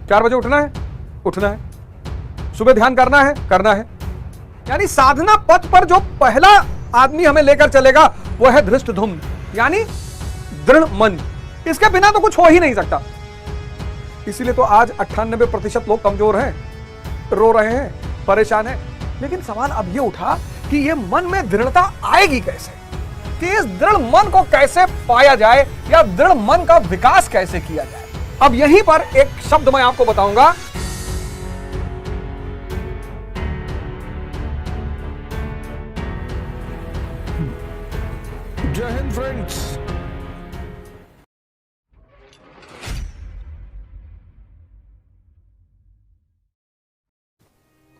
4 बजे उठना है, उठना है। सुबह ध्यान करना है, करना है। यानी साधना पथ पर जो पहला आदमी हमें लेकर चलेगा वो है धृष्टद्युम्न, यानी दृढ़ मन। इसके बिना तो कुछ हो ही नहीं सकता। इसीलिए तो आज 98% लोग कमजोर हैं, रो रहे हैं, परेशान हैं। लेकिन सवाल अब ये उठा कि ये मन में दृढ़ता आएगी कैसे, कि इस दृढ़ मन को कैसे पाया जाए या दृढ़ मन का विकास कैसे किया जाए। अब यहीं पर एक शब्द मैं आपको बताऊंगा, जय हिंद फ्रेंड्स।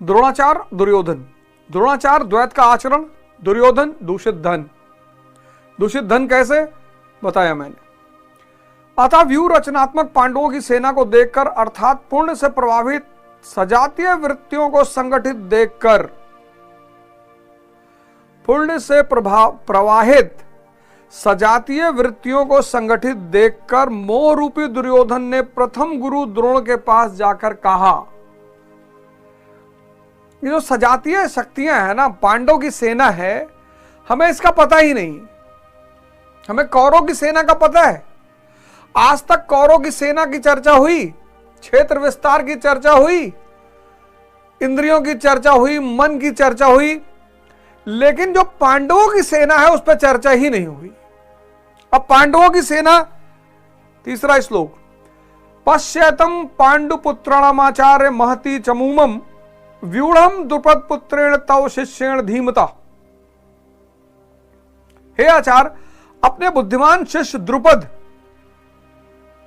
द्रोणाचार दुर्योधन। द्रोणाचार द्वैत का आचरण, दुर्योधन दूषित धन। दूषित धन कैसे बताया मैंने। अतः व्यू रचनात्मक पांडवों की सेना को देखकर अर्थात पुण्य से प्रभावित सजातीय वृत्तियों को संगठित देखकर, पुण्य से प्रवाहित सजातीय वृत्तियों को संगठित देखकर मोह रूपी दुर्योधन ने प्रथम गुरु द्रोण के पास जाकर कहा। ये जो सजातीय शक्तियां है ना, पांडव की सेना है, हमें इसका पता ही नहीं। हमें कौरव की सेना का पता है। आज तक कौरव की सेना की चर्चा हुई, क्षेत्र विस्तार की चर्चा हुई, इंद्रियों की चर्चा हुई, मन की चर्चा हुई, लेकिन जो पांडवों की सेना है उस पर चर्चा ही नहीं हुई। अब पांडवों की सेना, तीसरा श्लोक, पश्यतम पांडुपुत्राणामाचार्य महती चमूमम व्यूढ़म द्रुपद पुत्रेण तव शिष्येण धीमता। हे आचार्य, अपने बुद्धिमान शिष्य द्रुपद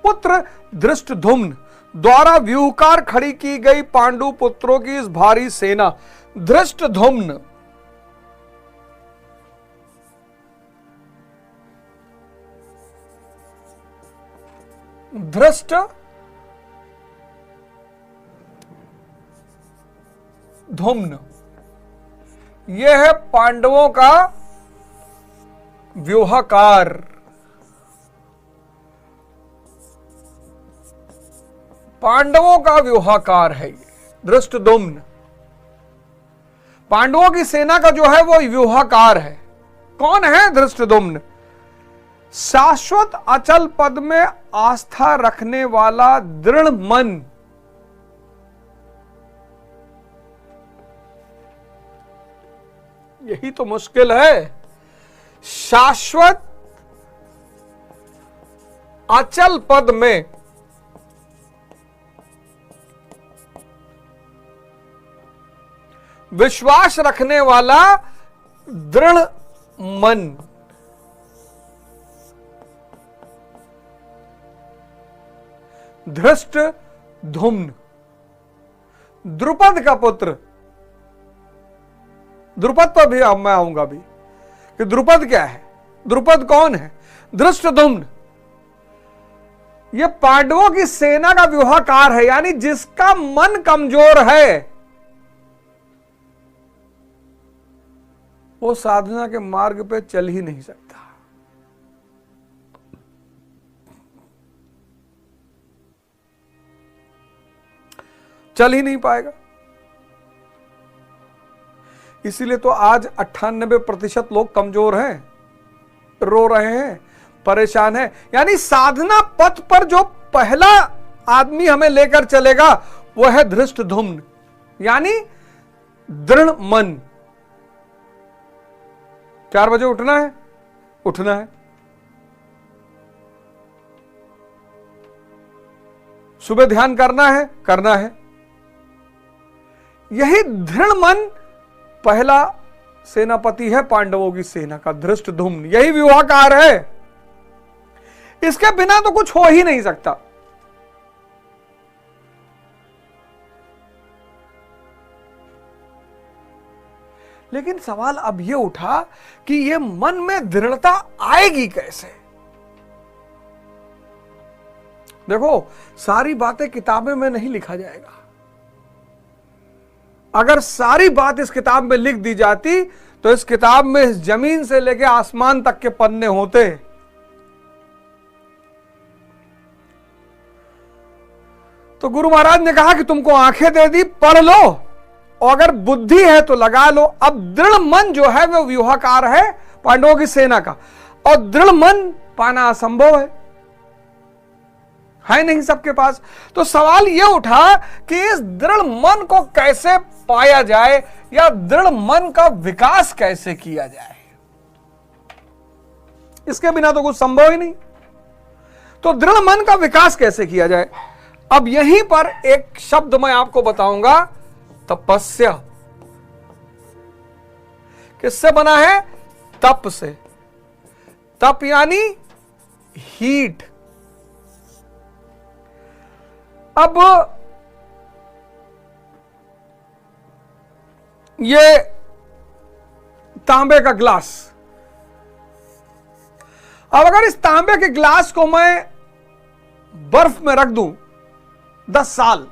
पुत्र धृष्टद्युम्न द्वारा व्यूहकार खड़ी की गई पांडु पुत्रों की इस भारी सेना, धृष्टद्युम्न धृष्ट धुम्न, यह है पांडवों का व्यूहकार। पांडवों का व्यूहकार है ये धृष्टद्युम्न। पांडवों की सेना का जो है वो व्यूहकार है। कौन है धृष्टद्युम्न? शाश्वत अचल पद में आस्था रखने वाला दृढ़ मन। यही तो मुश्किल है। शाश्वत अचल पद में विश्वास रखने वाला दृढ़ मन। धृष्टद्युम्न, द्रुपद का पुत्र। द्रुपद पर भी मैं आऊंगा भी कि द्रुपद क्या है, द्रुपद कौन है? धृष्टद्युम्न ये पांडवों की सेना का व्यूहकार है, यानी जिसका मन कमजोर है वो साधना के मार्ग पे चल ही नहीं सकता। चल ही नहीं पाएगा। इसीलिए तो आज 98% लोग कमजोर हैं, रो रहे हैं, परेशान हैं। यानी साधना पथ पर जो पहला आदमी हमें लेकर चलेगा वो है धृष्टद्युम्न, यानी दृढ़ मन। 4 बजे उठना है, उठना है। सुबह ध्यान करना है, करना है। यही दृढ़ मन पहला सेनापति है पांडवों की सेना का, धृष्टद्युम्न। यही व्यूहकार है। इसके बिना तो कुछ हो ही नहीं सकता। लेकिन सवाल अब यह उठा कि यह मन में दृढ़ता आएगी कैसे। देखो, सारी बातें किताबें में नहीं लिखा जाएगा। अगर सारी बात इस किताब में लिख दी जाती तो इस किताब में इस जमीन से लेकर आसमान तक के पन्ने होते। तो गुरु महाराज ने कहा कि तुमको आंखें दे दी, पढ़ लो, और अगर बुद्धि है तो लगा लो। अब दृढ़ मन जो है वो व्यूहाकार है पांडवों की सेना का, और दृढ़ मन पाना असंभव है नहीं सबके पास। तो सवाल यह उठा कि इस दृढ़ मन को कैसे पाया जाए, या दृढ़ मन का विकास कैसे किया जाए। इसके बिना तो कुछ संभव ही नहीं। तो दृढ़ मन का विकास कैसे किया जाए, अब यहीं पर एक शब्द मैं आपको बताऊंगा, तपस्या। किससे बना है? तप से। तप यानी हीट। अब ये तांबे का ग्लास, अब अगर इस तांबे के ग्लास को मैं बर्फ में रख दूं 10 साल,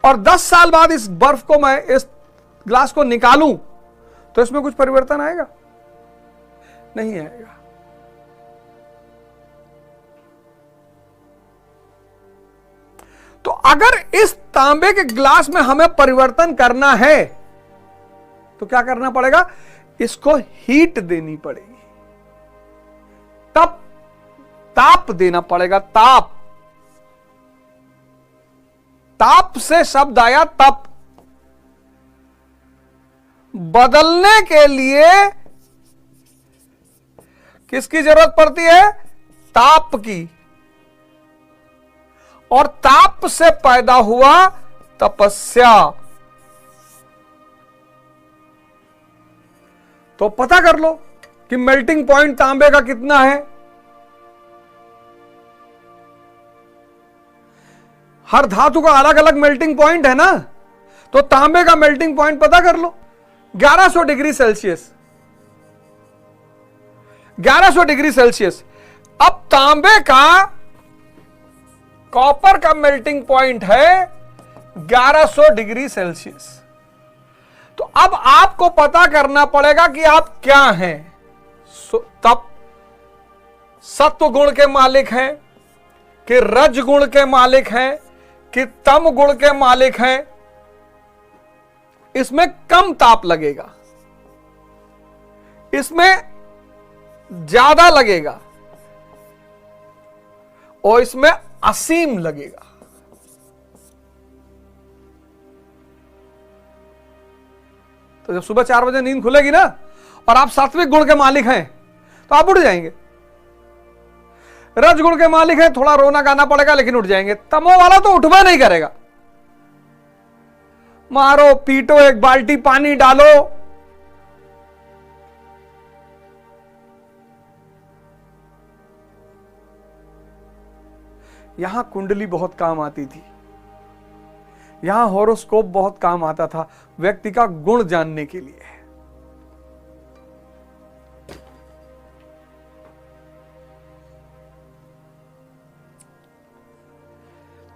और 10 साल बाद इस बर्फ को मैं इस ग्लास को निकालूं, तो इसमें कुछ परिवर्तन आएगा? नहीं आएगा। तो अगर इस तांबे के ग्लास में हमें परिवर्तन करना है तो क्या करना पड़ेगा? इसको हीट देनी पड़ेगी, तप, ताप देना पड़ेगा। ताप, ताप से शब्द आया तप। बदलने के लिए किसकी जरूरत पड़ती है? ताप की। और ताप से पैदा हुआ तपस्या। तो पता कर लो कि मेल्टिंग पॉइंट तांबे का कितना है। हर धातु का अलग अलग मेल्टिंग पॉइंट है ना, तो तांबे का मेल्टिंग पॉइंट पता कर लो, 1100 डिग्री सेल्सियस। 1100 degree Celsius. अब तांबे का, कॉपर का मेल्टिंग पॉइंट है 1100 डिग्री सेल्सियस। तो अब आपको पता करना पड़ेगा कि आप क्या हैं। तब सत्व गुण के मालिक हैं कि रज गुण के मालिक हैं कि तम गुण के मालिक हैं। इसमें कम ताप लगेगा, इसमें ज्यादा लगेगा, और इसमें असीम लगेगा। तो जब सुबह 4 बजे नींद खुलेगी ना, और आप सात्विक गुण के मालिक हैं, तो आप उठ जाएंगे। रज गुण के मालिक हैं, थोड़ा रोना गाना पड़ेगा लेकिन उठ जाएंगे। तमो वाला तो उठवा नहीं करेगा, मारो पीटो, एक बाल्टी पानी डालो, यहां कुंडली बहुत काम आती थी, यहां हॉरोस्कोप बहुत काम आता था व्यक्ति का गुण जानने के लिए।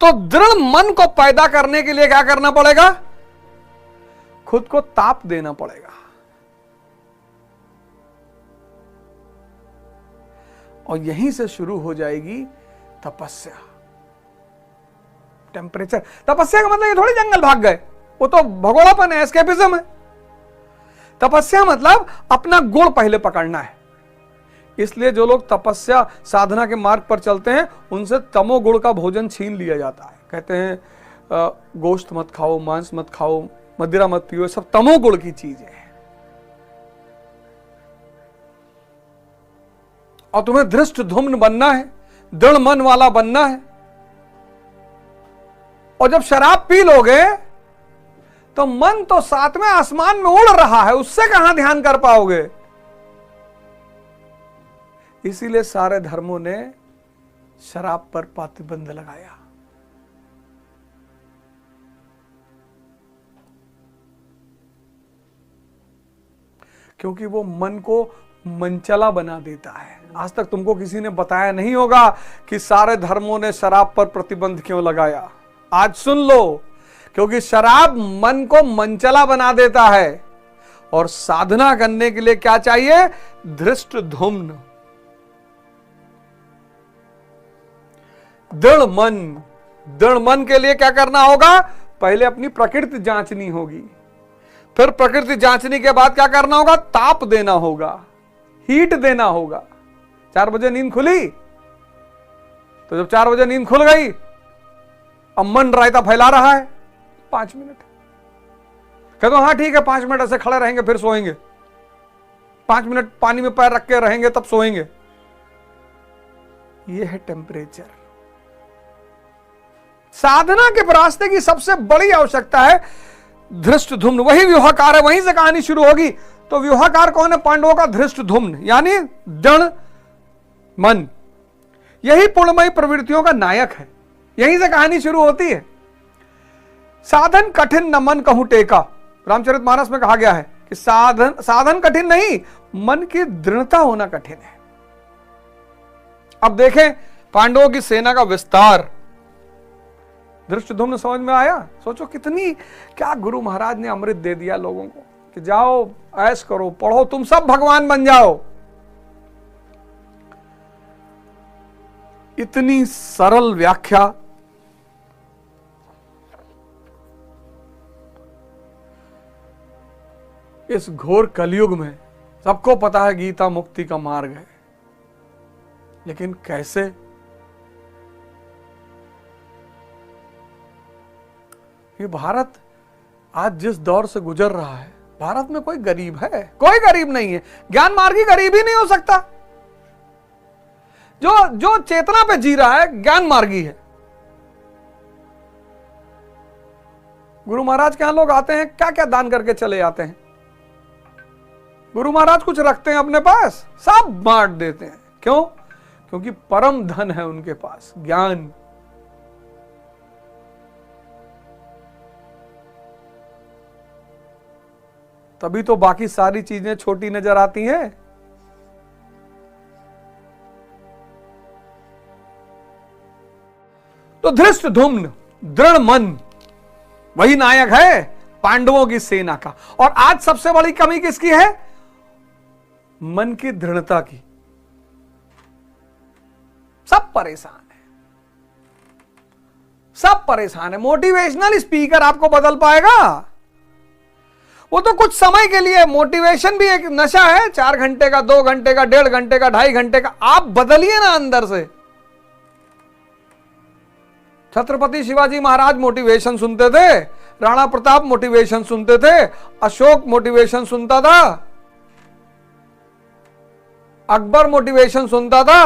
तो दृढ़ मन को पैदा करने के लिए क्या करना पड़ेगा? खुद को ताप देना पड़ेगा। और यहीं से शुरू हो जाएगी तपस्या। टेम्परेचर, तपस्या का मतलब ये थोड़ी जंगल भाग गए, वो तो भगोड़ापन है, एस्केपिज्म है। तपस्या मतलब अपना गुण पहले पकड़ना है। इसलिए जो लोग तपस्या साधना के मार्ग पर चलते हैं, उनसे तमोगुण का भोजन छीन लिया जाता है। कहते हैं गोश्त मत खाओ, मांस मत खाओ, मदिरा मत पियो, सब तमोगुण की चीज है। और तुम्हें धृष्ट धुम्न बनना है, दृढ़ मन वाला बनना है। और जब शराब पी लोगे तो मन तो 7वें आसमान में उड़ रहा है, उससे कहां ध्यान कर पाओगे। इसीलिए सारे धर्मों ने शराब पर प्रतिबंध लगाया। क्योंकि वो मन को मनचला बना देता है। आज तक तुमको किसी ने बताया नहीं होगा कि सारे धर्मों ने शराब पर प्रतिबंध क्यों लगाया। आज सुन लो, क्योंकि शराब मन को मनचला बना देता है। और साधना करने के लिए क्या चाहिए? धृष्ट धुम्न, दृढ़ मन, दृढ़ मन के लिए क्या करना होगा? पहले अपनी प्रकृति जांचनी होगी, फिर प्रकृति जांचने के बाद क्या करना होगा? ताप देना होगा, हीट देना होगा। 4 बजे नींद खुली, तो जब 4 बजे नींद खुल गई, अब मन रायता फैला रहा है, 5 मिनट कहते हो हाँ ठीक है, 5 मिनट ऐसे खड़े रहेंगे फिर सोएंगे, 5 मिनट पानी में पैर रख के रहेंगे तब सोएंगे। यह है टेम्परेचर। साधना के रास्ते की सबसे बड़ी आवश्यकता है धृष्टद्युम्न। वही व्यूहकार है, वहीं से कहानी शुरू होगी। तो व्यूहकार कौन है? पांडवों का धृष्टद्युम्न, यानी दृढ़ मन। यही पूर्णमयी प्रवृत्तियों का नायक है, यहीं से कहानी शुरू होती है। साधन कठिन न मन कहूं टेका, रामचरितमानस में कहा गया है कि साधन कठिन नहीं, मन की दृढ़ता होना कठिन है। अब देखें पांडवों की सेना का विस्तार। धृष्टद्युम्न समझ में आया? सोचो कितनी, क्या गुरु महाराज ने अमृत दे दिया लोगों को कि जाओ ऐश करो, पढ़ो, तुम सब भगवान बन जाओ। इतनी सरल व्याख्या। इस घोर कलयुग में सबको पता है गीता मुक्ति का मार्ग है, लेकिन कैसे? ये भारत आज जिस दौर से गुजर रहा है, भारत में कोई गरीब है? कोई गरीब नहीं है। ज्ञान मार्गी गरीब ही नहीं हो सकता। जो चेतना पे जी रहा है ज्ञान मार्गी है। गुरु महाराज के यहां लोग आते हैं, क्या क्या दान करके चले जाते हैं। गुरु महाराज कुछ रखते हैं अपने पास, सब बांट देते हैं। क्यों? क्योंकि परम धन है उनके पास, ज्ञान। तभी तो बाकी सारी चीजें छोटी नजर आती हैं। तो धृष्टद्युम्न, दृढ़ मन, वही नायक है पांडवों की सेना का। और आज सबसे बड़ी कमी किसकी है? मन की दृढ़ता की। सब परेशान है, सब परेशान है। मोटिवेशनल स्पीकर आपको बदल पाएगा? वो तो कुछ समय के लिए। मोटिवेशन भी एक नशा है, 4 घंटे का, 2 घंटे का, 1.5 घंटे का, 2.5 घंटे का। आप बदलिए ना अंदर से। छत्रपति शिवाजी महाराज मोटिवेशन सुनते थे, राणा प्रताप मोटिवेशन सुनते थे, अशोक मोटिवेशन सुनता था, अकबर मोटिवेशन सुनता था,